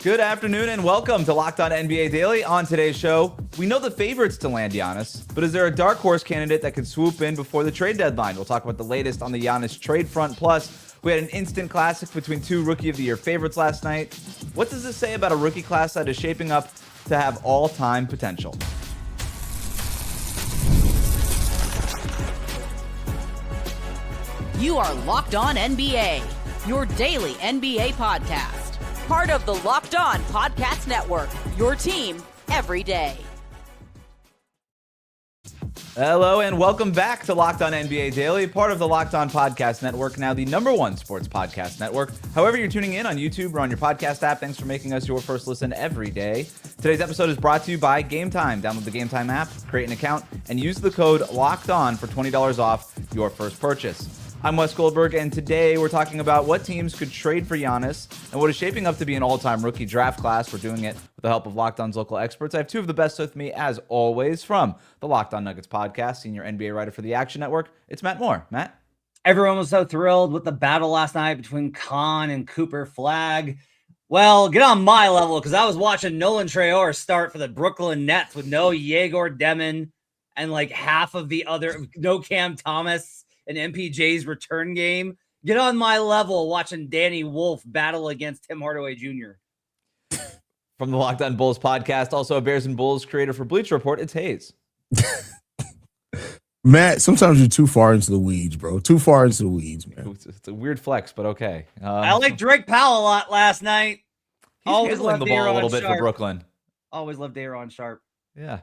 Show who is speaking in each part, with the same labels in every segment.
Speaker 1: Good afternoon and welcome to Locked On NBA Daily. On today's show, we know the favorites to land Giannis, but is there a dark horse candidate that could swoop in before the trade deadline? We'll talk about the latest on the Giannis trade front. Plus, we had an instant classic between two Rookie of the Year favorites last night. What does this say about a rookie class that is shaping up to have all-time potential?
Speaker 2: You are Locked On NBA, your daily NBA podcast. Part of the Locked On Podcast Network, your team every day.
Speaker 1: Hello and welcome back to Locked On NBA Daily, part of the Locked On Podcast Network, now the #1 sports podcast network. However you're tuning in on YouTube or on your podcast app, thanks for making us your first listen every day. Today's episode is brought to you by Game Time. Download the Game Time app, create an account, and use the code LOCKEDON for $20 off your first purchase. I'm Wes Goldberg, and today we're talking about what teams could trade for Giannis and what is shaping up to be an all-time rookie draft class. We're doing it with the help of Locked On's local experts. I have two of the best with me, as always, from the Locked On Nuggets podcast, senior NBA writer for the Action Network. It's Matt Moore. Matt?
Speaker 3: Everyone was so thrilled with the battle last night between Khan and Cooper Flagg. Well, get on my level, because I was watching Nolan Traore start for the Brooklyn Nets with no Yegor Demon and like half of the other, no Cam Thomas. An MPJ's return game. Get on my level watching Danny Wolf battle against Tim Hardaway Jr.
Speaker 1: From the Locked On Bulls podcast, also a Bears and Bulls creator for Bleacher Report, it's Haize.
Speaker 4: Matt, sometimes you're too far into the weeds, bro. Too far into the weeds, man.
Speaker 1: It's a weird flex, but okay.
Speaker 3: I like Drake Powell a lot last night.
Speaker 1: He's handling the ball a little bit for Brooklyn.
Speaker 3: Always loved Aaron Sharp.
Speaker 1: Yeah.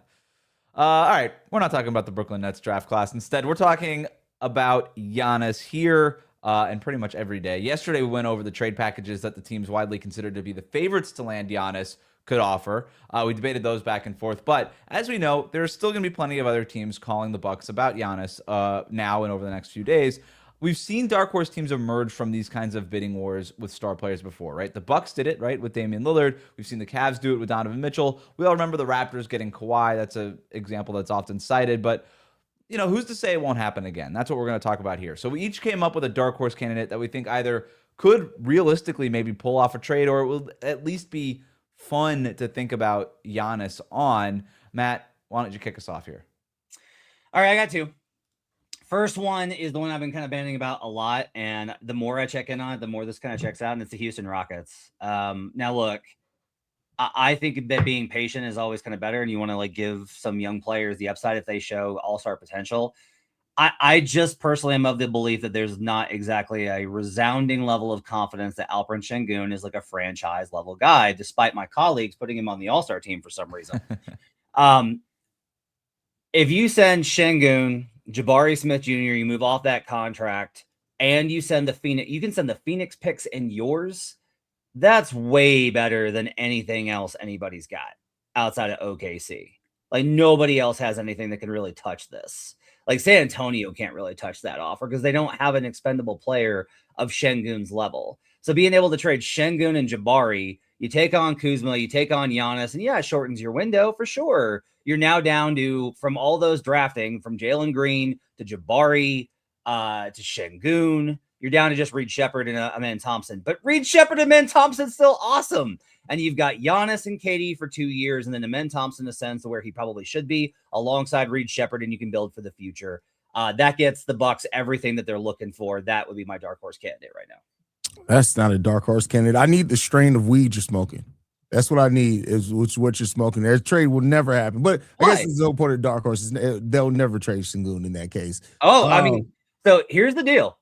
Speaker 1: All right. We're not talking about the Brooklyn Nets draft class. Instead, we're talking about Giannis here and pretty much every day. Yesterday, we went over the trade packages that the teams widely considered to be the favorites to land Giannis could offer. We debated those back and forth. But as we know, there's still going to be plenty of other teams calling the Bucks about Giannis now and over the next few days. We've seen dark horse teams emerge from these kinds of bidding wars with star players before, right? The Bucks did it, right, with Damian Lillard. We've seen the Cavs do it with Donovan Mitchell. We all remember the Raptors getting Kawhi. That's an example that's often cited. But you know, who's to say it won't happen again? That's what we're going to talk about here. So we each came up with a dark horse candidate that we think either could realistically maybe pull off a trade or it will at least be fun to think about Giannis on. Matt, why don't you kick us off here?
Speaker 3: All right, I got two. First one is the one I've been kind of banning about a lot, and the more I check in on it, the more this kind of checks out, and it's the Houston Rockets. Now, look, I think that being patient is always kind of better, and you want to like give some young players the upside if they show all-star potential. I just personally am of the belief that there's not exactly a resounding level of confidence that Alperen Sengun is like a franchise level guy, despite my colleagues putting him on the all-star team for some reason. If you send Sengun, Jabari Smith Jr., you move off that contract, and you send the Phoenix, you can send the Phoenix picks in yours. That's way better than anything else anybody's got outside of OKC. Like nobody else has anything that can really touch this. Like San Antonio can't really touch that offer because they don't have an expendable player of Sengun's level. So being able to trade Sengun and Jabari, you take on Kuzma, you take on Giannis, and yeah, it shortens your window for sure. You're now down to, from all those drafting, from Jalen Green to Jabari to Sengun, you're down to just Reed Shepherd and Amen Thompson. But Reed Shepherd and Amen Thompson's still awesome. And you've got Giannis and KD for 2 years, and then Amen Thompson ascends to where he probably should be alongside Reed Shepherd, and you can build for the future. That gets the Bucks everything that they're looking for. That would be my dark horse candidate right now.
Speaker 4: That's not a dark horse candidate. I need the strain of weed you're smoking. That's what I need, is what you're smoking. Their trade will never happen. But I guess there's no point of dark horses. They'll never trade Sengun in that case.
Speaker 3: Oh, I mean, so here's the deal.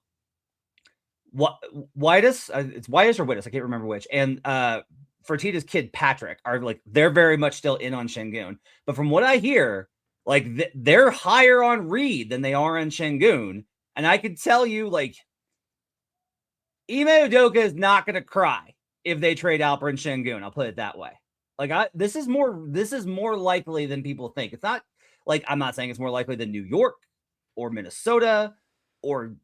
Speaker 3: Whitus, it's Whitus or Whitus, I can't remember which, and Fertitta's kid Patrick are like, they're very much still in on Sengun. But from what I hear, like they're higher on Reed than they are on Sengun. And I can tell you, like, Ime Udoka is not going to cry if they trade Alperen Sengun. I'll put it that way. Like, this is more likely than people think. It's not like, I'm not saying it's more likely than New York or Minnesota or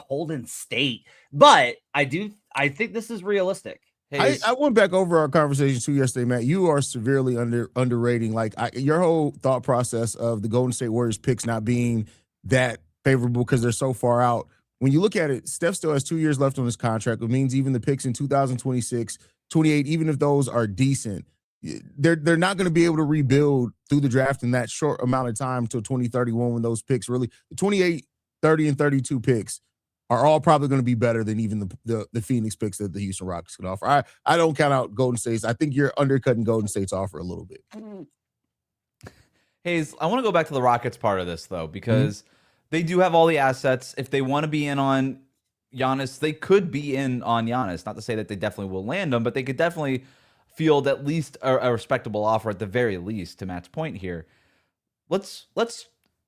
Speaker 3: Golden State, but I think this is realistic.
Speaker 4: Hey, I went back over our conversation too yesterday, Matt. You are severely underrating your whole thought process of the Golden State Warriors picks not being that favorable because they're so far out. When you look at it, Steph still has 2 years left on his contract, which means even the picks in 2026 28, even if those are decent, they're not going to be able to rebuild through the draft in that short amount of time until 2031 when those picks really, the 28, 30, and 32 picks are all probably going to be better than even the Phoenix picks that the Houston Rockets can offer. I don't count out Golden State's. I think you're undercutting Golden State's offer a little bit.
Speaker 1: Haize, I want to go back to the Rockets part of this, though, because they do have all the assets. If they want to be in on Giannis, they could be in on Giannis. Not to say that they definitely will land him, but they could definitely field at least a respectable offer at the very least, to Matt's point here. Let's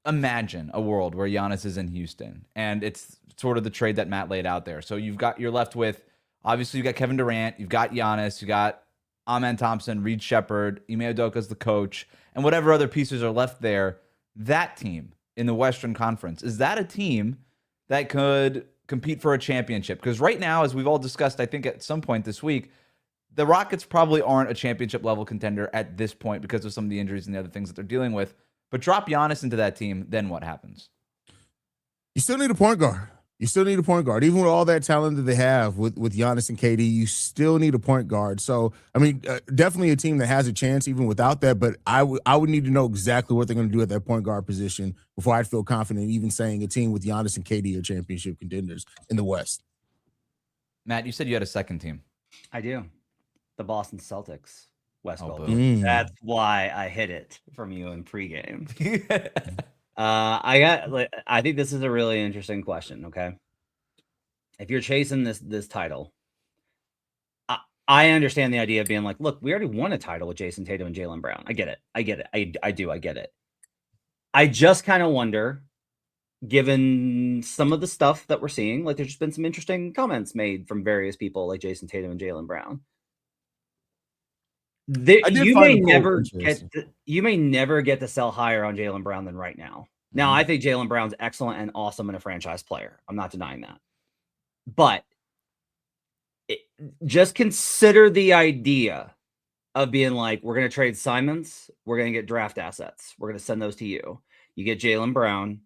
Speaker 1: imagine a world where Giannis is in Houston, and it's sort of the trade that Matt laid out there. So you're left with, obviously, you got Kevin Durant, you've got Giannis, you got Amen Thompson, Reed Shepherd, Ime Udoka's the coach, and whatever other pieces are left there. That team in the Western Conference, is that a team that could compete for a championship? Because right now, as we've all discussed, I think at some point this week, the Rockets probably aren't a championship level contender at this point because of some of the injuries and the other things that they're dealing with. But drop Giannis into that team, then what happens?
Speaker 4: You still need a point guard. Even with all that talent that they have with Giannis and KD, you still need a point guard. So, I mean, definitely a team that has a chance even without that. But I would need to know exactly what they're going to do at that point guard position before I'd feel confident even saying a team with Giannis and KD are championship contenders in the West.
Speaker 1: Matt, you said you had a second team.
Speaker 3: I do. The Boston Celtics. Wes Goldberg. That's why I hit it from you in pregame. I think this is a really interesting question. Okay, if you're chasing this title, I understand the idea of being like, look, we already won a title with Jason Tatum and Jaylen Brown. I get it. I get it. I just kind of wonder, given some of the stuff that we're seeing, like there's just been some interesting comments made from various people like Jason Tatum and Jaylen Brown. You may never get to sell higher on Jaylen Brown than right now. Now, I think Jaylen Brown's excellent and awesome and a franchise player. I'm not denying that. But just consider the idea of being like, we're going to trade Simons. We're going to get draft assets. We're going to send those to you. You get Jaylen Brown.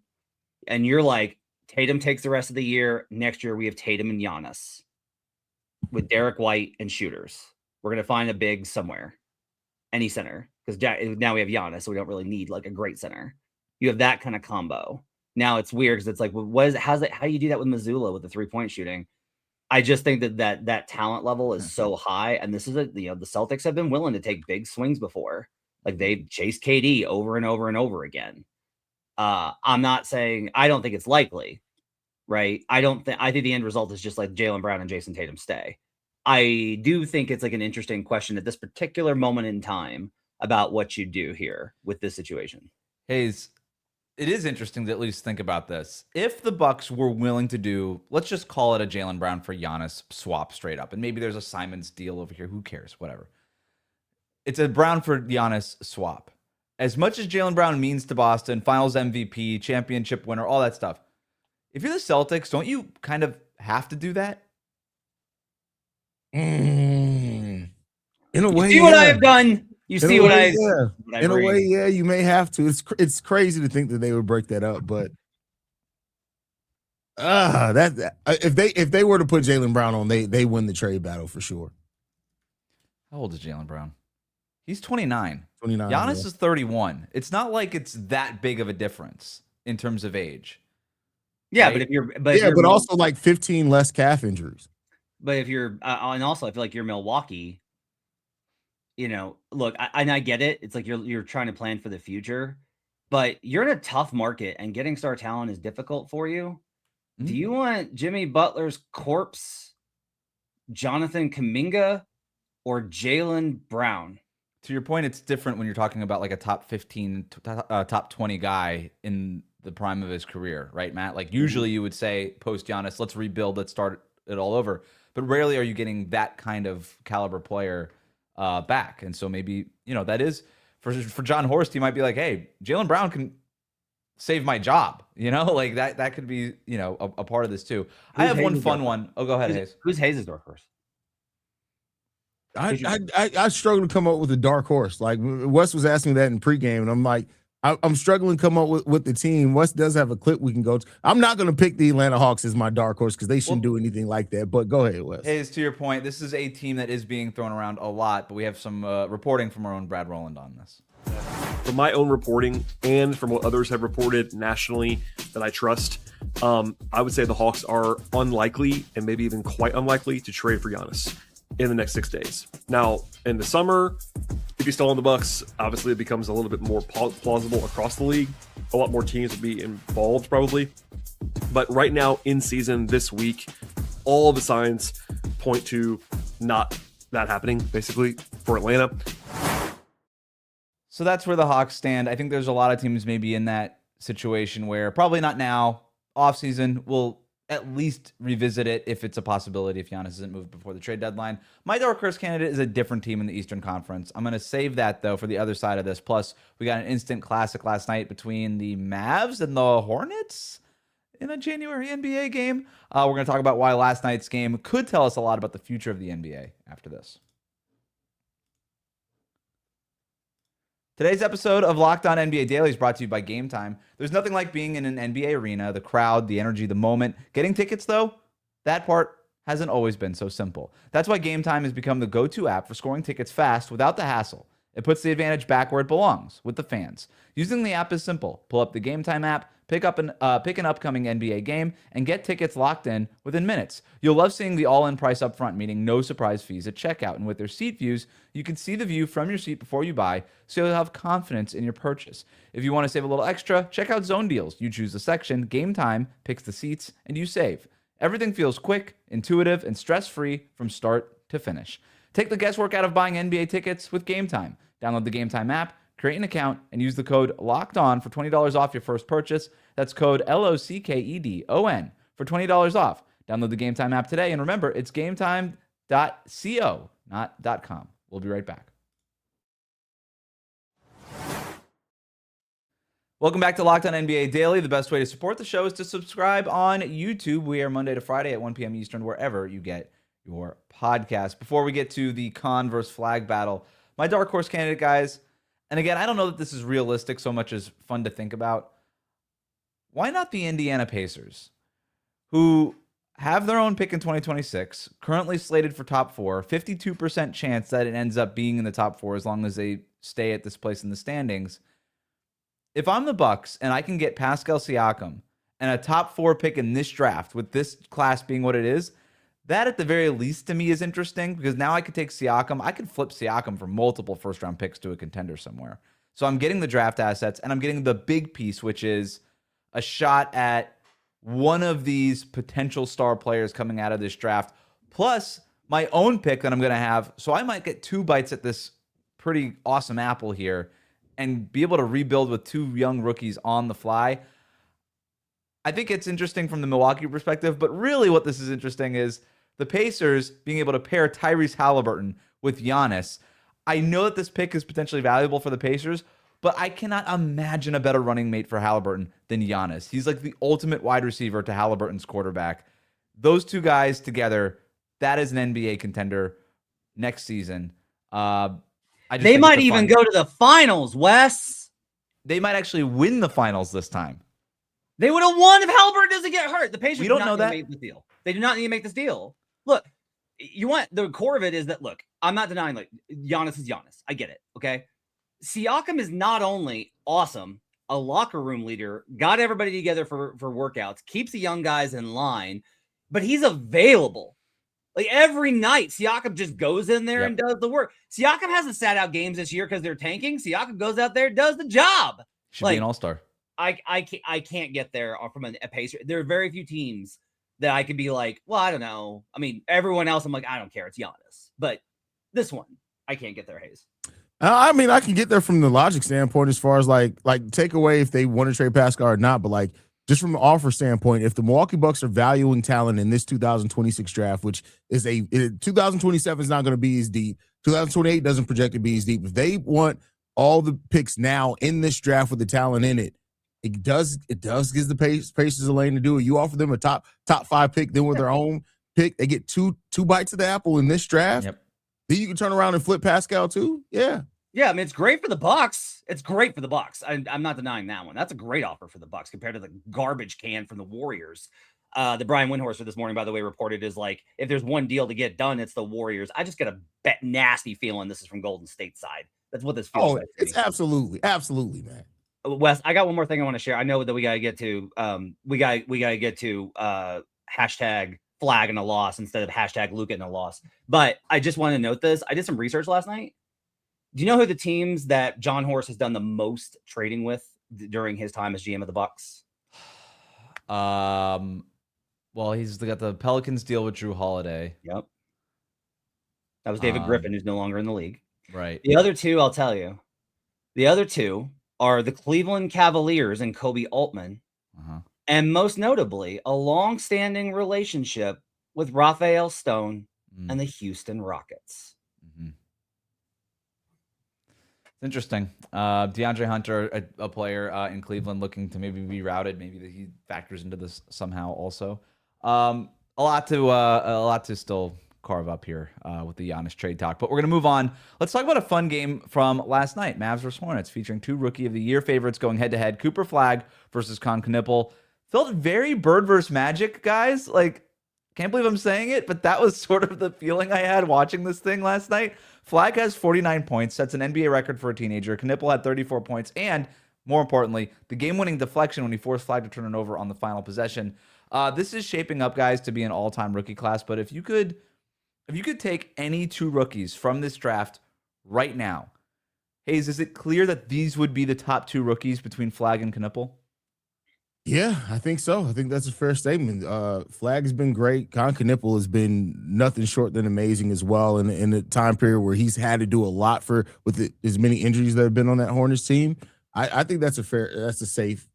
Speaker 3: And you're like, Tatum takes the rest of the year. Next year, we have Tatum and Giannis with Derek White and shooters. We're going to find a big somewhere, any center, because now we have Giannis, so we don't really need like a great center. You have that kind of combo. Now it's weird because it's like, well, how do you do that with Missoula with the 3-point shooting? I just think that talent level is so high, and this is the Celtics have been willing to take big swings before. Like they've chased KD over and over and over again. I'm not saying I don't think it's likely, right? I think the end result is just like Jaylen Brown and Jason Tatum stay. I do think it's like an interesting question at this particular moment in time about what you do here with this situation.
Speaker 1: Haize, it is interesting to at least think about this. If the Bucks were willing to do, let's just call it a Jaylen Brown for Giannis swap straight up, and maybe there's a Simons deal over here. Who cares? Whatever. It's a Brown for Giannis swap. As much as Jaylen Brown means to Boston, Finals MVP, championship winner, all that stuff, if you're the Celtics, don't you kind of have to do that?
Speaker 4: In a way,
Speaker 3: you see what I have done. You see what I
Speaker 4: in a way, yeah, you may have to. It's crazy to think that they would break that up, but if they were to put Jaylen Brown on, they win the trade battle for sure.
Speaker 1: How old is Jaylen Brown? He's 29.
Speaker 4: 29.
Speaker 1: Giannis is 31. It's not like it's that big of a difference in terms of age.
Speaker 3: Yeah,
Speaker 1: right?
Speaker 3: but
Speaker 4: also like 15 less calf injuries.
Speaker 3: But if you're, and also I feel like you're Milwaukee, look, I get it. It's like you're trying to plan for the future, but you're in a tough market and getting star talent is difficult for you. Mm-hmm. Do you want Jimmy Butler's corpse, Jonathan Kuminga, or Jaylen Brown?
Speaker 1: To your point, it's different when you're talking about like a top 15, top 20 guy in the prime of his career, right, Matt? Like usually you would say post Giannis, let's rebuild, let's start it all over. But rarely are you getting that kind of caliber player back. And so maybe, that is for John Horst, he might be like, hey, Jaylen Brown can save my job, like that could be, a part of this too. I have one fun one. Oh, go ahead, Haize.
Speaker 3: Who's Haize's dark horse?
Speaker 4: I struggle to come up with a dark horse. Like Wes was asking me that in pregame, and I'm like, I'm struggling to come up with the team. Wes does have a clip we can go to. I'm not going to pick the Atlanta Hawks as my dark horse because they shouldn't do anything like that. But go ahead, Wes.
Speaker 1: Haize, to your point, this is a team that is being thrown around a lot, but we have some reporting from our own Brad Rowland on this.
Speaker 5: From my own reporting and from what others have reported nationally that I trust, I would say the Hawks are unlikely and maybe even quite unlikely to trade for Giannis in the next 6 days. Now, in the summer, if he's still on the Bucks, obviously it becomes a little bit more plausible across the league. A lot more teams would be involved probably. But right now, in season this week, all the signs point to not that happening, basically, for Atlanta.
Speaker 1: So that's where the Hawks stand. I think there's a lot of teams maybe in that situation where probably not now, offseason, we'll at least revisit it if it's a possibility if Giannis isn't moved before the trade deadline. My dark horse candidate is a different team in the Eastern Conference. I'm going to save that, though, for the other side of this. Plus, we got an instant classic last night between the Mavs and the Hornets in a January NBA game. We're going to talk about why last night's game could tell us a lot about the future of the NBA after this. Today's episode of Locked On NBA Daily is brought to you by Game Time. There's nothing like being in an NBA arena, the crowd, the energy, the moment. Getting tickets, though, that part hasn't always been so simple. That's why Game Time has become the go-to app for scoring tickets fast without the hassle. It puts the advantage back where it belongs, with the fans. Using the app is simple. Pull up the Game Time app, pick an upcoming NBA game, and get tickets locked in within minutes. You'll love seeing the all-in price up front, meaning no surprise fees at checkout. And with their seat views, you can see the view from your seat before you buy, so you'll have confidence in your purchase. If you want to save a little extra, check out Zone Deals. You choose the section, Game Time picks the seats, and you save. Everything feels quick, intuitive, and stress-free from start to finish. Take the guesswork out of buying NBA tickets with Game Time. Download the Game Time app, create an account, and use the code LOCKEDON for $20 off your first purchase. That's code LOCKEDON for $20 off. Download the Game Time app today, and remember, it's gametime.co, not .com. We'll be right back. Welcome back to Locked On NBA Daily. The best way to support the show is to subscribe on YouTube. We are Monday to Friday at 1 p.m. Eastern, wherever you get your podcast. Before we get to the Con versus Flagg battle, my dark horse candidate, guys, and again, I don't know that this is realistic so much as fun to think about. Why not the Indiana Pacers, who have their own pick in 2026, currently slated for top 4, 52% chance that it ends up being in the top 4 as long as they stay at this place in the standings. If I'm the Bucks and I can get Pascal Siakam and a top 4 pick in this draft, with this class being what it is, that at the very least to me is interesting, because now I could take Siakam. I could flip Siakam for multiple first-round picks to a contender somewhere. So I'm getting the draft assets, and I'm getting the big piece, which is a shot at one of these potential star players coming out of this draft, plus my own pick that I'm going to have. So I might get 2 bites at this pretty awesome apple here and be able to rebuild with 2 young rookies on the fly. I think it's interesting from the Milwaukee perspective, but really what this is interesting is the Pacers being able to pair Tyrese Halliburton with Giannis. I know that this pick is potentially valuable for the Pacers, but I cannot imagine a better running mate for Halliburton than Giannis. He's like the ultimate wide receiver to Halliburton's quarterback. Those 2 guys together, that is an NBA contender next season.
Speaker 3: They might even go to the finals, Wes.
Speaker 1: They might actually win the finals this time.
Speaker 3: They would have won if Halliburton doesn't get hurt. The Pacers
Speaker 1: We don't know that.
Speaker 3: make this deal. They do not need to make this deal. Look, you want the core of it is that, look, I'm not denying, like, Giannis is Giannis. I get it, okay? Siakam is not only awesome, a locker room leader, got everybody together for workouts, keeps the young guys in line, but he's available. Like, every night, Siakam just goes in there and does the work. Siakam hasn't sat out games this year because they're tanking. Siakam goes out there, does the job.
Speaker 1: Should be an all-star.
Speaker 3: I can't get there from a Pacer. There are very few teams that I could be like, well, I don't know. I mean, everyone else, I'm like, I don't care. It's Giannis. But this one, I can't get there, Haize.
Speaker 4: I mean, I can get there from the logic standpoint as far as like take away if they want to trade Pascal or not, but like just from an offer standpoint, if the Milwaukee Bucks are valuing talent in this 2026 draft, which is 2027 is not going to be as deep, 2028 doesn't project to be as deep. If they want all the picks now in this draft with the talent in it, it does gives the Pacers a lane to do it. You offer them a top 5 pick, then with their own pick, they get two bites of the apple in this draft.
Speaker 1: Yep.
Speaker 4: Then you can turn around and flip Pascal too. Yeah.
Speaker 3: Yeah, I mean, it's great for the Bucks. It's great for the Bucks. I'm not denying that one. That's a great offer for the Bucks compared to the garbage can from the Warriors. The Brian Windhorst this morning, by the way, reported is like, if there's one deal to get done, it's the Warriors. I just get a nasty feeling this is from Golden State side. That's what this feels like.
Speaker 4: It's absolutely, man.
Speaker 3: Wes, I got one more thing I want to share. I know that we gotta get to hashtag Flagg in a loss instead of hashtag Luka in a loss. But I just want to note this. I did some research last night. Do you know who the teams that John Horst has done the most trading with during his time as GM of the Bucks?
Speaker 1: Well, he's got the Pelicans deal with Drew Holiday.
Speaker 3: Yep. That was David Griffin, who's no longer in the league.
Speaker 1: Right.
Speaker 3: The other two, I'll tell you. The other two are the Cleveland Cavaliers and Kobe Altman. And most notably, a long-standing relationship with Raphael Stone and the Houston Rockets.
Speaker 1: Interesting. DeAndre Hunter, a player in Cleveland looking to maybe be routed. Maybe that he factors into this somehow also. A lot to still carve up here with the Giannis trade talk. But we're going to move on. Let's talk about a fun game from last night. Mavs vs. Hornets featuring two Rookie of the Year favorites going head-to-head. Cooper Flagg versus Knueppel. Felt very Bird versus Magic, guys. Like, can't believe I'm saying it, but that was sort of the feeling I had watching this thing last night. Flagg has 49 points, sets an NBA record for a teenager. Knueppel had 34 points, and more importantly, the game-winning deflection when he forced Flagg to turn it over on the final possession. This is shaping up, guys, to be an all-time rookie class. But if you could take any two rookies from this draft right now, Haize, is it clear that these would be the top two rookies between Flagg and Knueppel?
Speaker 4: Yeah, I think so. I think that's a fair statement. Flagg's been great. Knueppel has been nothing short than amazing as well in a time period where he's had to do a lot with as many injuries that have been on that Hornets team. I think that's a safe.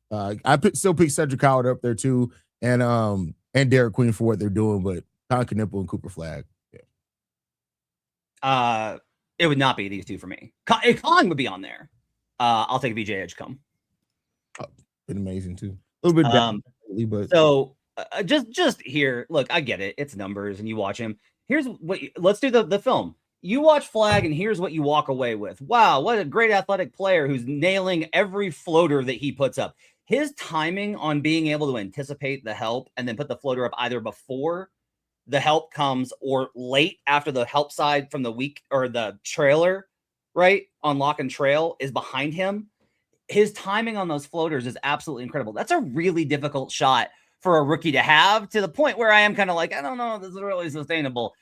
Speaker 4: Still pick Cedric Howard up there too, and Derek Queen for what they're doing, but Knueppel and Cooper Flagg.
Speaker 3: Yeah. It would not be these two for me. Con would be on there. I'll take VJ Edgecombe.
Speaker 4: Been amazing too. A little bit down, but
Speaker 3: so just here, look, I get it. It's numbers, and you watch him. Here's what. Let's do the film. You watch Flagg, and here's what you walk away with. Wow, what a great athletic player who's nailing every floater that he puts up. His timing on being able to anticipate the help and then put the floater up either before the help comes or late after the help side from the weak or the trailer, right, on lock and trail is behind him. His timing on those floaters is absolutely incredible. That's a really difficult shot for a rookie to have, to the point where I am kind of like, I don't know if this is really sustainable.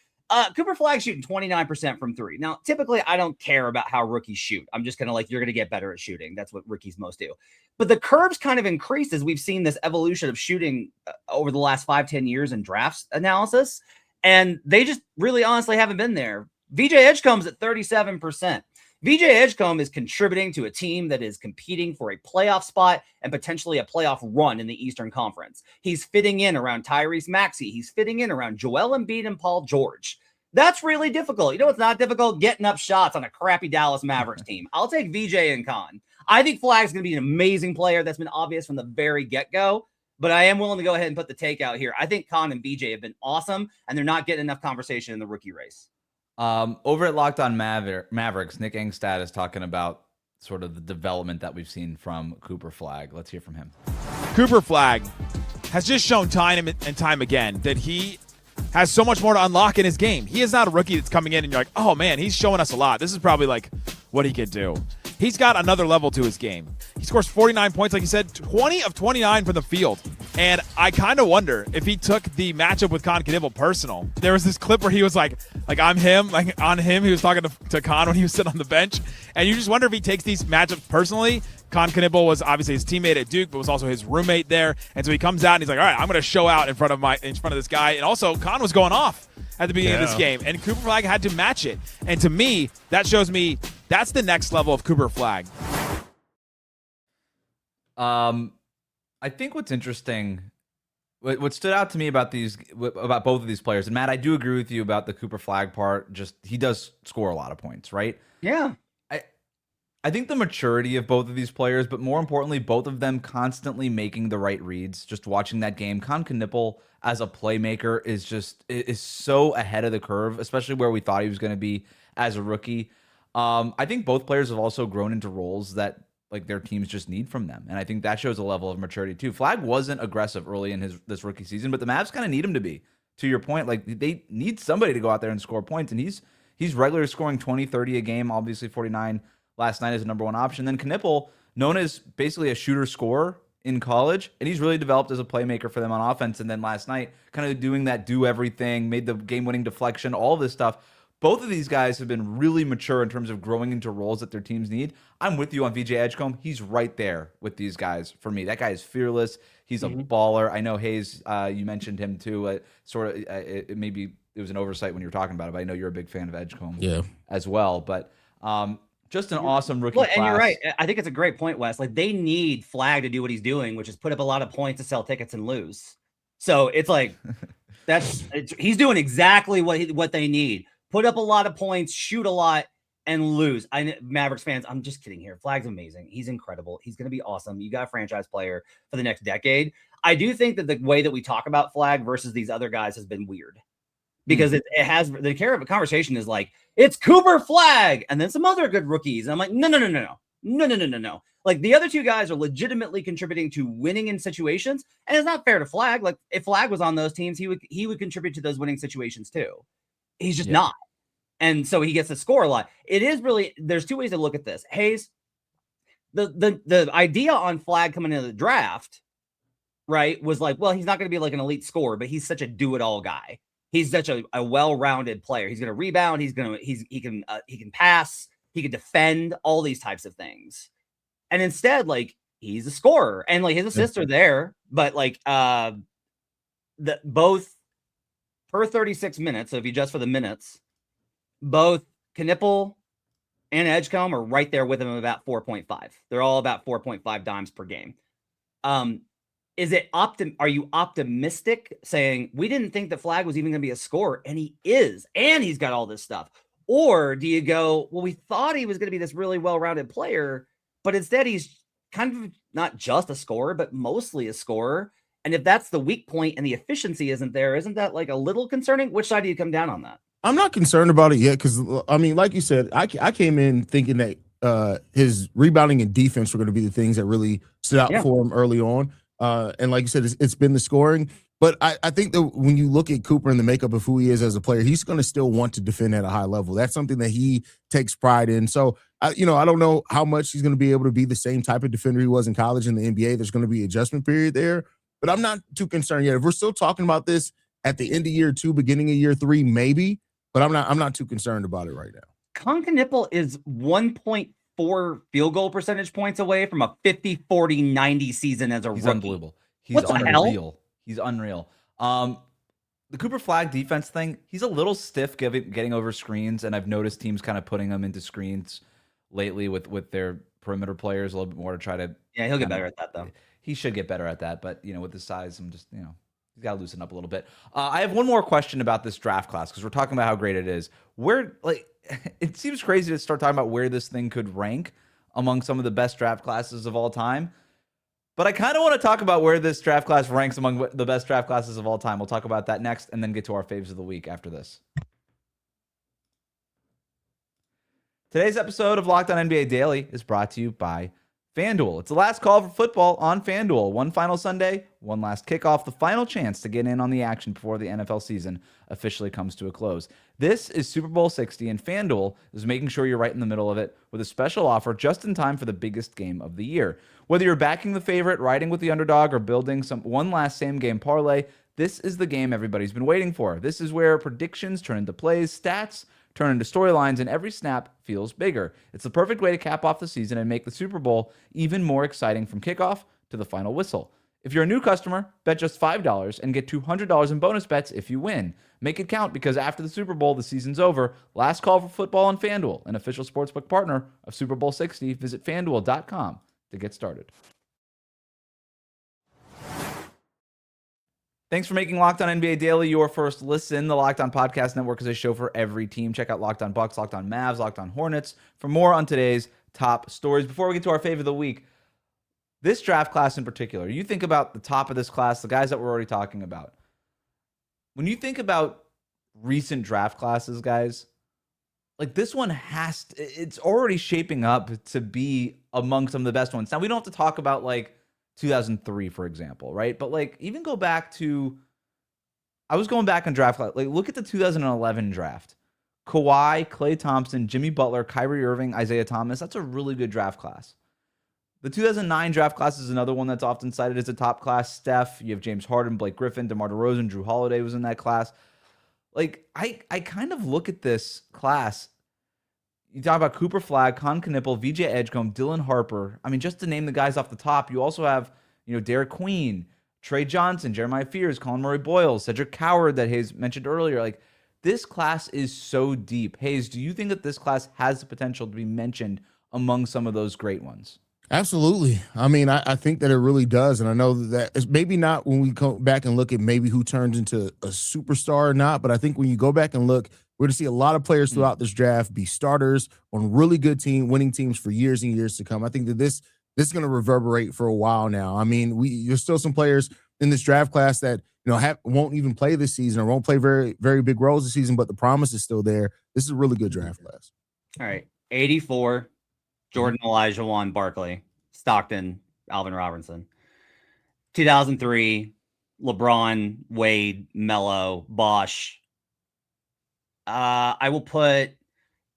Speaker 3: Cooper Flagg shooting 29% from three. Now, typically, I don't care about how rookies shoot. I'm just kind of like, you're going to get better at shooting. That's what rookies most do. But the curves kind of increase as we've seen this evolution of shooting over the last 5-10 years in drafts analysis. And they just really honestly haven't been there. VJ Edgecombe's at 37%. VJ Edgecombe is contributing to a team that is competing for a playoff spot and potentially a playoff run in the Eastern Conference. He's fitting in around Tyrese Maxey. He's fitting in around Joel Embiid and Paul George. That's really difficult. You know what's not difficult? Getting up shots on a crappy Dallas Mavericks team. I'll take VJ and Con. I think Flagg's going to be an amazing player. That's been obvious from the very get-go. But I am willing to go ahead and put the take out here. I think Con and VJ have been awesome, and they're not getting enough conversation in the rookie race.
Speaker 1: Over at Locked On Mavericks, Nick Engstad is talking about sort of the development that we've seen from Cooper Flagg. Let's hear from him.
Speaker 6: Cooper Flagg has just shown time and time again that he has so much more to unlock in his game. He is not a rookie that's coming in and you're like, oh man, he's showing us a lot. This is probably like what he could do. He's got another level to his game. He scores 49 points, like you said, 20 of 29 from the field. And I kind of wonder if he took the matchup with Knueppel personal. There was this clip where he was like I'm him, like on him. He was talking to Con when he was sitting on the bench. And you just wonder if he takes these matchups personally. Knueppel was obviously his teammate at Duke, but was also his roommate there. And so he comes out and he's like, all right, I'm going to show out in front of this guy. And also Con was going off at the beginning of this game, and Cooper Flagg had to match it. And to me, that shows me that's the next level of Cooper Flagg.
Speaker 1: I think what's interesting, what stood out to me about both of these players, and Matt, I do agree with you about the Cooper Flagg part. Just he does score a lot of points, right?
Speaker 3: Yeah.
Speaker 1: I think the maturity of both of these players, but more importantly, both of them constantly making the right reads. Just watching that game, Knueppel as a playmaker is so ahead of the curve, especially where we thought he was going to be as a rookie. I think both players have also grown into roles that like their teams just need from them. And I think that shows a level of maturity too. Flagg wasn't aggressive early in this rookie season, but the Mavs kind of need him to be. To your point, like they need somebody to go out there and score points. And he's regularly scoring 20, 30 a game, obviously 49 last night is the number one option. Then Knueppel, known as basically a shooter scorer in college, and he's really developed as a playmaker for them on offense. And then last night, kind of doing that do everything, made the game-winning deflection, all of this stuff. Both of these guys have been really mature in terms of growing into roles that their teams need. I'm with you on VJ Edgecombe. He's right there with these guys for me. That guy is fearless. He's a baller. I know Haize, you mentioned him too. Maybe it was an oversight when you were talking about it, but I know you're a big fan of Edgecombe as well. But just an awesome rookie class.
Speaker 3: And you're right. I think it's a great point, Wes. Like they need Flagg to do what he's doing, which is put up a lot of points to sell tickets and lose. So it's like he's doing exactly what they need. Put up a lot of points, shoot a lot, and lose. Mavericks fans, I'm just kidding here. Flagg's amazing. He's incredible. He's going to be awesome. You got a franchise player for the next decade. I do think that the way that we talk about Flagg versus these other guys has been weird because it has the conversation is like, it's Cooper Flagg and then some other good rookies. And I'm like, no. Like the other two guys are legitimately contributing to winning in situations. And it's not fair to Flagg. Like if Flagg was on those teams, he would contribute to those winning situations too. He's just not. And so he gets to score a lot. It is really, there's two ways to look at this. Haize, the idea on Flagg coming into the draft, right, was like, well, he's not going to be like an elite scorer, but he's such a do-it-all guy. He's such a well-rounded player. He's going to rebound. He can pass. He can defend, all these types of things. And instead, like, he's a scorer. And like his assists are there, but like both per 36 minutes, so if you adjust for the minutes, both Knueppel and Edgecombe are right there with him about 4.5. They're all about 4.5 dimes per game. Are you optimistic saying we didn't think that Flagg was even going to be a scorer and he is, and he's got all this stuff? Or do you go, well, we thought he was going to be this really well-rounded player, but instead he's kind of not just a scorer, but mostly a scorer. And if that's the weak point and the efficiency isn't there, isn't that like a little concerning? Which side do you come down on that?
Speaker 4: I'm not concerned about it yet because, I mean, like you said, I came in thinking that his rebounding and defense were going to be the things that really stood out for him early on. And like you said, it's been the scoring. But I think that when you look at Cooper and the makeup of who he is as a player, he's going to still want to defend at a high level. That's something that he takes pride in. So, I don't know how much he's going to be able to be the same type of defender he was in college in the NBA. There's going to be an adjustment period there. But I'm not too concerned yet. If we're still talking about this at the end of year 2, beginning of year 3, maybe. But I'm not too concerned about it right now.
Speaker 3: Knueppel is 1.4 field goal percentage points away from a 50, 40, 90 season as a rookie.
Speaker 1: He's unbelievable. He's
Speaker 3: What the
Speaker 1: unreal.
Speaker 3: hell?
Speaker 1: He's unreal. The Cooper Flagg defense thing, he's a little stiff getting over screens, and I've noticed teams kind of putting him into screens lately with their perimeter players a little bit more to try to.
Speaker 3: Yeah, he'll get better at that though.
Speaker 1: He should get better at that, but with his size, I'm just he's got to loosen up a little bit. I have one more question about this draft class because we're talking about how great it is. It seems crazy to start talking about where this thing could rank among some of the best draft classes of all time. But I kind of want to talk about where this draft class ranks among the best draft classes of all time. We'll talk about that next and then get to our faves of the week after this. Today's episode of Locked On NBA Daily is brought to you by FanDuel. It's the last call for football on FanDuel. One final Sunday, one last kickoff, the final chance to get in on the action before the NFL season officially comes to a close. This is Super Bowl 60, and FanDuel is making sure you're right in the middle of it with a special offer just in time for the biggest game of the year. Whether you're backing the favorite, riding with the underdog, or building one last same-game parlay, this is the game everybody's been waiting for. This is where predictions turn into plays, stats turn into storylines, and every snap feels bigger. It's the perfect way to cap off the season and make the Super Bowl even more exciting from kickoff to the final whistle. If you're a new customer, bet just $5 and get $200 in bonus bets if you win. Make it count because after the Super Bowl, the season's over. Last call for football on FanDuel, an official sportsbook partner of Super Bowl 60. Visit FanDuel.com to get started. Thanks for making Locked On NBA Daily your first listen. The Locked On Podcast Network is a show for every team. Check out Locked On Bucks, Locked On Mavs, Locked On Hornets for more on today's top stories. Before we get to our fave of the week, this draft class in particular, you think about the top of this class, the guys that we're already talking about. When you think about recent draft classes, guys, like this one it's already shaping up to be among some of the best ones. Now we don't have to talk about like 2003, for example, right? But like even go back to, I was going back on draft, like look at the 2011 draft. Kawhi, Klay Thompson, Jimmy Butler, Kyrie Irving, Isaiah Thomas. That's a really good draft class. The 2009 draft class is another one that's often cited as a top class. Steph, you have James Harden, Blake Griffin, DeMar DeRozan, Drew Holiday was in that class. Like, I kind of look at this class. You talk about Cooper Flagg, Knueppel, VJ Edgecombe, Dylan Harper. I mean, just to name the guys off the top, you also have, Derek Queen, Trey Johnson, Jeremiah Fears, Colin Murray-Boyles, Cedric Coward that Haize mentioned earlier. Like, this class is so deep. Haize, do you think that this class has the potential to be mentioned among some of those great ones?
Speaker 4: Absolutely. I mean, I think that it really does. And I know that it's maybe not when we go back and look at maybe who turns into a superstar or not, but I think when you go back and look, we're going to see a lot of players throughout this draft be starters on really good winning teams for years and years to come. I think that this is going to reverberate for a while now. I mean, there's still some players in this draft class that, won't even play this season or won't play very, very big roles this season, but the promise is still there. This is a really good draft class.
Speaker 3: All right. 84. Jordan, Elijah Wan, Barkley, Stockton, Alvin Robertson. 2003, LeBron, Wade, Melo, Bosh. I will put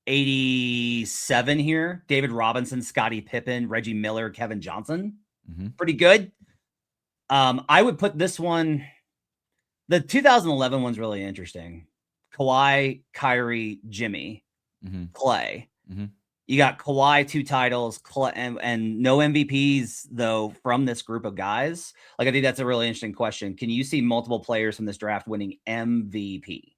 Speaker 3: 87 here. David Robinson, Scottie Pippen, Reggie Miller, Kevin Johnson. Pretty good. I would put this one. The 2011 one's really interesting. Kawhi, Kyrie, Jimmy, Klay. You got Kawhi, 2 titles, and no MVPs, though, from this group of guys. Like, I think that's a really interesting question. Can you see multiple players from this draft winning MVP?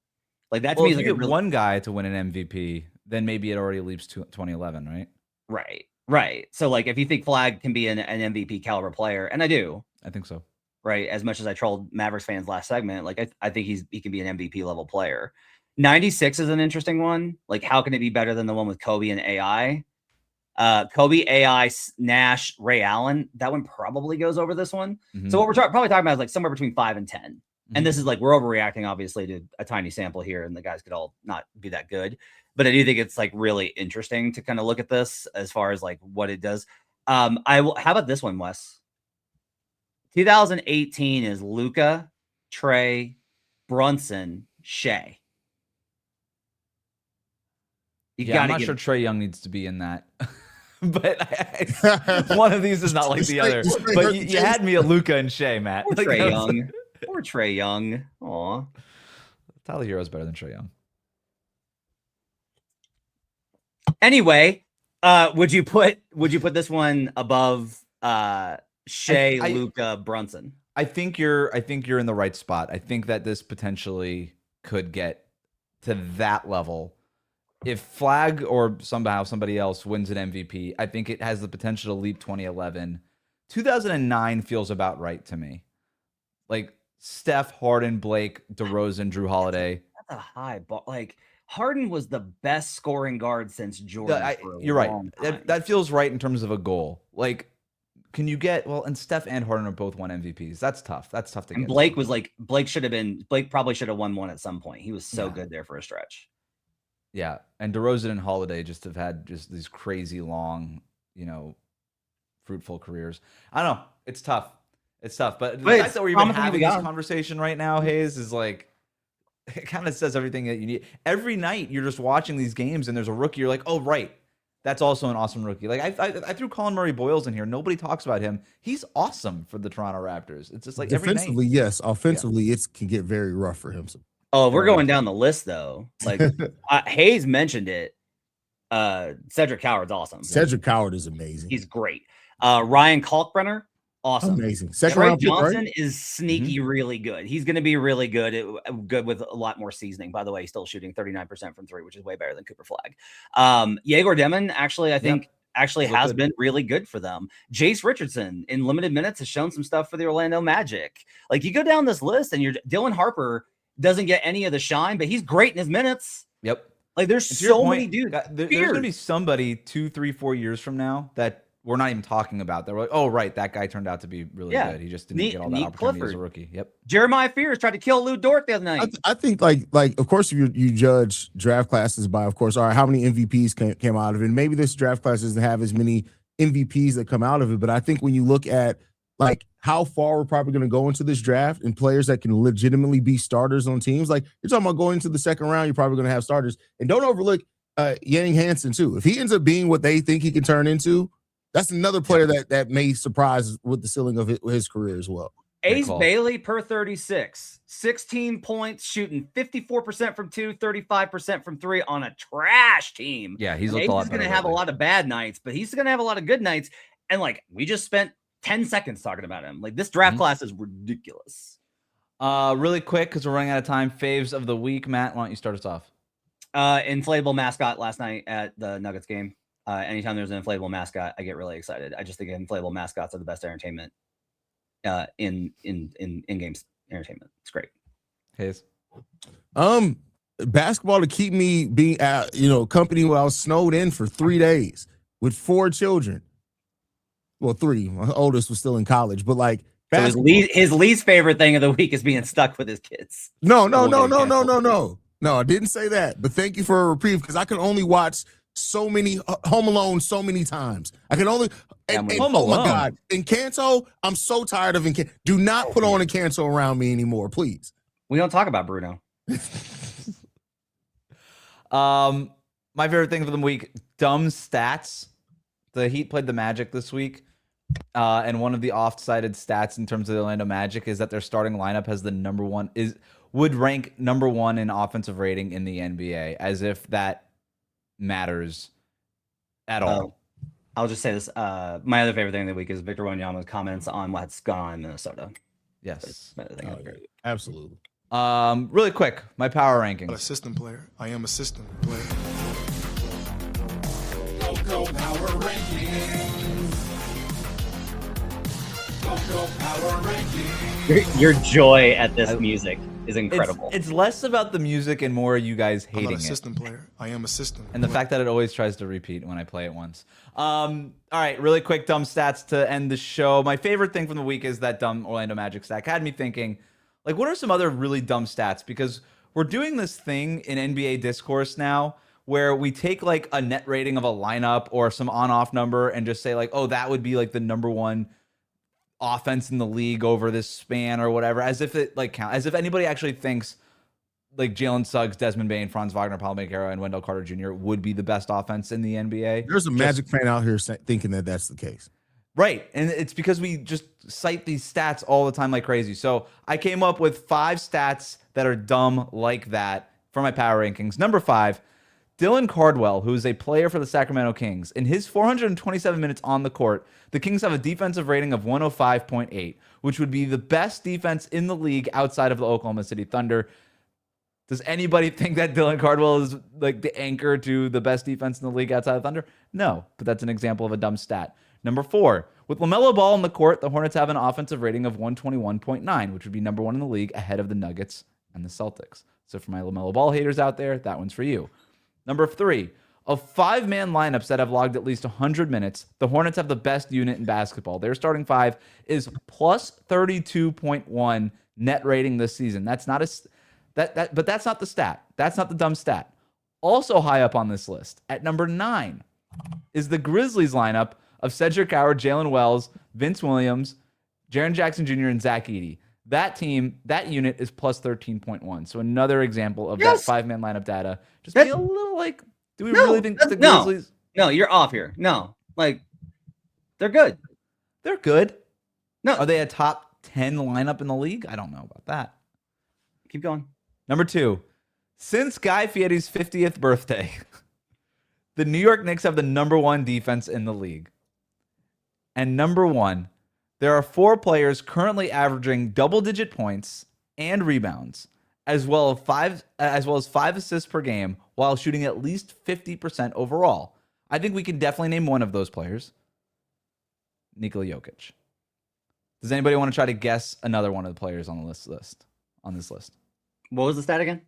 Speaker 3: Like, that to me is like
Speaker 1: if you get one guy to win an MVP, then maybe it already leaps to 2011, right?
Speaker 3: Right. So, like, if you think Flagg can be an MVP caliber player, and I do.
Speaker 1: I think so.
Speaker 3: Right. As much as I trolled Mavericks fans last segment, like, I think he can be an MVP level player. 96 is an interesting one. Like, how can it be better than the one with Kobe and AI? Kobe, AI, Nash, Ray Allen. That one probably goes over this one. So what we're probably talking about is like somewhere between 5 and 10. And this is like, we're overreacting, obviously, to a tiny sample here, and the guys could all not be that good. But I do think it's like really interesting to kind of look at this as far as like what it does. How about this one, Wes? 2018 is Luka, Trey, Brunson, Shea.
Speaker 1: I'm not sure Trae Young needs to be in that. But one of these is not like the other. But you had me at Luka and Shea, Matt.
Speaker 3: Poor Trae Young. Poor Trae Young. Aw.
Speaker 1: Tyler Hero's better than Trae Young.
Speaker 3: Anyway, would you put this one above Shea, Luka, Brunson?
Speaker 1: I think you're in the right spot. I think that this potentially could get to that level. If Flagg or somehow somebody else wins an MVP, I think it has the potential to leap 2011. 2009 feels about right to me. Like Steph, Harden, Blake, DeRozan, Drew Holiday.
Speaker 3: That's a high ball. Like, Harden was the best scoring guard since Jordan.
Speaker 1: You're right. That feels right in terms of a goal. Like, can you get, and Steph and Harden are both won MVPs. That's tough. That's tough to get.
Speaker 3: Blake probably should have won one at some point. He was so good there for a stretch.
Speaker 1: Yeah, and DeRozan and Holiday just have had just these crazy long, fruitful careers. I don't know. It's tough. But the fact that we're even having this conversation right now, Haize, is like, it kind of says everything that you need. Every night you're just watching these games and there's a rookie. You're like, oh, right. That's also an awesome rookie. Like I threw Colin Murray-Boyles in here. Nobody talks about him. He's awesome for the Toronto Raptors. It's just like
Speaker 4: defensively,
Speaker 1: every night.
Speaker 4: Yes. Offensively, it can get very rough for him.
Speaker 3: Oh, we're going down the list though. Like Haize mentioned it. Cedric Coward's awesome.
Speaker 4: Cedric Coward is amazing.
Speaker 3: He's great. Ryan Kalkbrenner, awesome.
Speaker 4: Amazing.
Speaker 3: Trey Johnson is sneaky, really good. He's going to be really good. Good with a lot more seasoning. By the way, he's still shooting 39% from 3, which is way better than Cooper Flagg. Yegor Demon, actually, I think has been really good for them. Jace Richardson in limited minutes has shown some stuff for the Orlando Magic. Like, you go down this list and Dylan Harper doesn't get any of the shine, but he's great in his minutes.
Speaker 1: Yep.
Speaker 3: Like, there's so many dudes.
Speaker 1: There's going to be somebody 2, 3, 4 years from now that we're not even talking about. They're like, oh, right, that guy turned out to be really good. He just didn't get all that opportunity as a rookie. Yep.
Speaker 3: Jeremiah Fears tried to kill Lou Dort the other night.
Speaker 4: I think like of course you judge draft classes by, of course, all right, how many MVPs came out of it. And maybe this draft class doesn't have as many MVPs that come out of it, but I think when you look at like how far we're probably going to go into this draft and players that can legitimately be starters on teams, like you're talking about going into the second round, you're probably going to have starters. And don't overlook Yang Hansen too. If he ends up being what they think he can turn into, that's another player that may surprise with the ceiling of his career as well.
Speaker 3: Ace Bailey per 36, 16 points, shooting 54% from 2, 35% from 3 on a trash team.
Speaker 1: Yeah, he's going
Speaker 3: to have a lot of bad nights, but he's going to have a lot of good nights. And like we just spent 10 seconds talking about him. Like this draft class is ridiculous.
Speaker 1: Really quick, because we're running out of time. Faves of the week, Matt. Why don't you start us off?
Speaker 3: Inflatable mascot last night at the Nuggets game. Anytime there's an inflatable mascot, I get really excited. I just think inflatable mascots are the best entertainment in games entertainment. It's great.
Speaker 1: Haize.
Speaker 4: Basketball to keep me being company while I was snowed in for 3 days with 4 children. Well, 3. My oldest was still in college, but like
Speaker 3: so his least favorite thing of the week is being stuck with his kids.
Speaker 4: No, I didn't say that. But thank you for a reprieve because I could only watch so many Home Alone so many times. I can only oh my God, Encanto. I'm so tired of Encanto. Do not put on Encanto around me anymore, please.
Speaker 3: We don't talk about Bruno.
Speaker 1: My favorite thing for the week: dumb stats. The Heat played the Magic this week, and one of the oft-cited stats in terms of the Orlando Magic is that their starting lineup has the would rank number 1 in offensive rating in the NBA, as if that matters at all.
Speaker 3: I'll just say this. My other favorite thing of the week is Victor Wembanyama's comments on what's gone on in Minnesota.
Speaker 1: Yes.
Speaker 4: Absolutely.
Speaker 1: Really quick, my power rankings.
Speaker 7: I'm a system player. I am a system player.
Speaker 8: Go power rankings. Go power rankings.
Speaker 3: Your joy at this music is incredible.
Speaker 1: It's less about the music and more you guys hating
Speaker 7: I'm not a system player. I am a system.
Speaker 1: And the fact that it always tries to repeat when I play it once. All right, really quick dumb stats to end the show. My favorite thing from the week is that dumb Orlando Magic stat. Had me thinking, like, what are some other really dumb stats? Because we're doing this thing in NBA discourse now where we take like a net rating of a lineup or some on-off number and just say like, oh, that would be like the number 1 offense in the league over this span or whatever, as if it like count, as if anybody actually thinks like Jalen Suggs, Desmond Bane, Franz Wagner, Paulo Banchero, and Wendell Carter Jr. would be the best offense in the NBA.
Speaker 4: There's a Magic fan out here thinking that that's the case.
Speaker 1: Right. And it's because we just cite these stats all the time like crazy. So I came up with 5 stats that are dumb like that for my power rankings. Number 5, Dylan Cardwell, who is a player for the Sacramento Kings. In his 427 minutes on the court, the Kings have a defensive rating of 105.8, which would be the best defense in the league outside of the Oklahoma City Thunder. Does anybody think that Dylan Cardwell is like the anchor to the best defense in the league outside of Thunder? No, but that's an example of a dumb stat. Number 4, with LaMelo Ball on the court, the Hornets have an offensive rating of 121.9, which would be number 1 in the league ahead of the Nuggets and the Celtics. So for my LaMelo Ball haters out there, that one's for you. Number 3, of 5-man lineups that have logged at least 100 minutes, the Hornets have the best unit in basketball. Their starting 5 is plus 32.1 net rating this season. That's not but that's not the stat. That's not the dumb stat. Also high up on this list, at number 9, is the Grizzlies lineup of Cedric Howard, Jalen Wells, Vince Williams, Jaren Jackson Jr., and Zach Edey. That team, that unit is plus 13.1. So another example of that 5-man lineup data. Just be a little like, do we really think the Grizzlies?
Speaker 3: No, you're off here. No, like, they're good.
Speaker 1: They're good.
Speaker 3: No.
Speaker 1: Are they a top 10 lineup in the league? I don't know about that.
Speaker 3: Keep going.
Speaker 1: Number 2, since Guy Fieri's 50th birthday, the New York Knicks have the number 1 defense in the league. And number 1, there are 4 players currently averaging double-digit points and rebounds, as well as 5 assists per game, while shooting at least 50% overall. I think we can definitely name one of those players, Nikola Jokic. Does anybody want to try to guess another one of the players on this list?
Speaker 3: What was the stat again?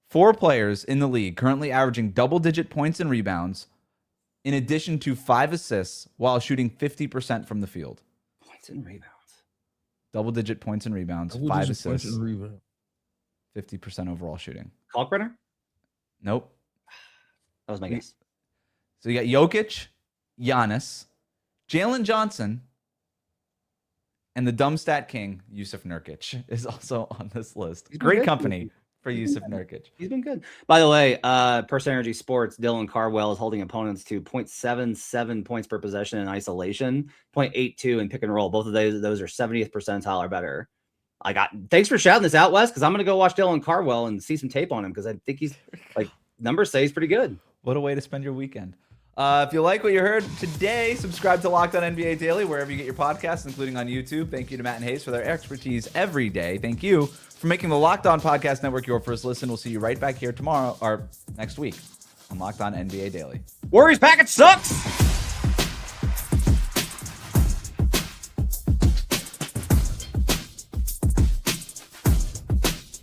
Speaker 1: 4 players in the league currently averaging double-digit points and rebounds, in addition to 5 assists while shooting 50% from the field.
Speaker 3: Points and rebounds.
Speaker 1: Double-digit points and rebounds, 5 assists, 50% overall shooting.
Speaker 3: Kalkbrenner?
Speaker 1: Nope.
Speaker 3: That was my guess.
Speaker 1: So you got Jokic, Giannis, Jalen Johnson, and the dumb stat king, Yusuf Nurkic, is also on this list. Great company for Yusuf Nurkic.
Speaker 3: He's been good. By the way, Per Energy Sports, Dylan Cardwell is holding opponents to 0.77 points per possession in isolation, 0.82 in pick and roll. Both of those are 70th percentile or better. Thanks for shouting this out, Wes, because I'm going to go watch Dylan Cardwell and see some tape on him because I think he's numbers say he's pretty good.
Speaker 1: What a way to spend your weekend. If you like what you heard today, subscribe to Locked On NBA Daily wherever you get your podcasts, including on YouTube. Thank you to Matt and Haize for their expertise every day. Thank you for making the Locked On Podcast Network your first listen. We'll see you right back here tomorrow or next week on Locked On NBA Daily.
Speaker 3: Warriors package sucks!